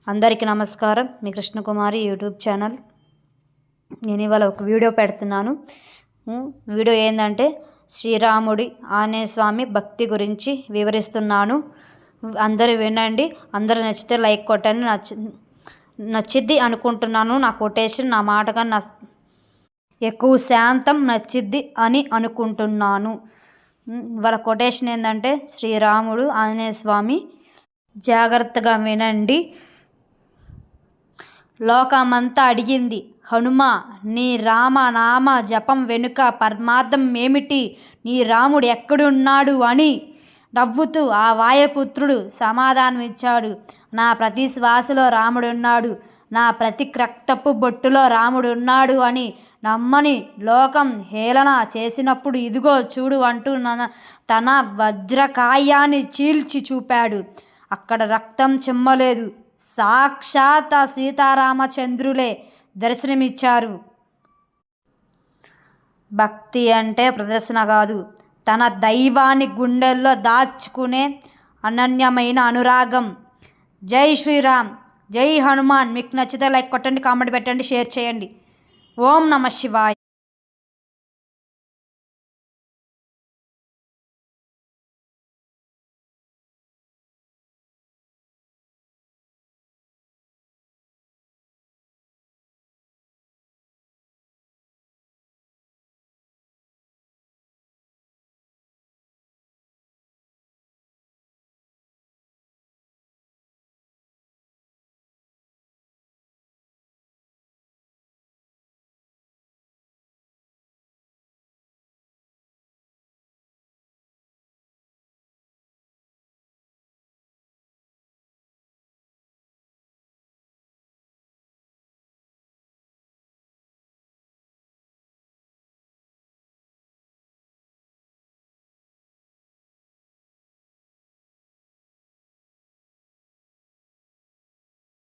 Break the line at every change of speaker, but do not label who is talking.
అందరికీ నమస్కారం. మీ Krishnakumari YouTube channel. నేను ఇవాళ ఒక వీడియో పెడుతున్నాను. వీడియో ఏంటంటే శ్రీరాముడి ఆంజనేయ స్వామి భక్తి గురించి వివరిస్తున్నాను. అందరూ వినండి. అందరూ నచ్చితే లైక్ కొట్టండి. నచ్చిద్ది అనుకుంటున్నాను. నా కొటేషన్ నా మాటగా ఎక్కువ శాంతం నచ్చిద్ది అని అనుకుంటున్నాను. వాళ్ళ కొటేషన్ ఏంటంటే శ్రీరాముడు ఆంజనేయ స్వామి. జాగ్రత్తగా వినండి. లోకమంతా అడిగింది హనుమా, నీ రామనామ జపం వెనుక పరమార్థం ఏమిటి? నీ రాముడు ఎక్కడున్నాడు అని నవ్వుతూ ఆ వాయుపుత్రుడు సమాధానం ఇచ్చాడు. నా ప్రతి శ్వాసలో రాముడున్నాడు, నా ప్రతి రక్తపు బొట్టులో రాముడున్నాడు అని నమ్మని లోకం హేళన చేసినప్పుడు ఇదిగో చూడు అంటూ తన వజ్రకాయాన్ని చీల్చి చూపాడు. అక్కడ రక్తం చిమ్మలేదు. సాక్షాత్ సీతారామచంద్రులే దర్శనమిచ్చారు. భక్తి అంటే ప్రదర్శన కాదు, తన దైవాన్ని గుండెల్లో దాచుకునే అనన్యమైన అనురాగం. జై శ్రీరామ్, జై హనుమాన్. మీకు నచ్చితే లైక్ కొట్టండి, కామెంట్ పెట్టండి, షేర్ చేయండి. ఓం నమః శివాయ.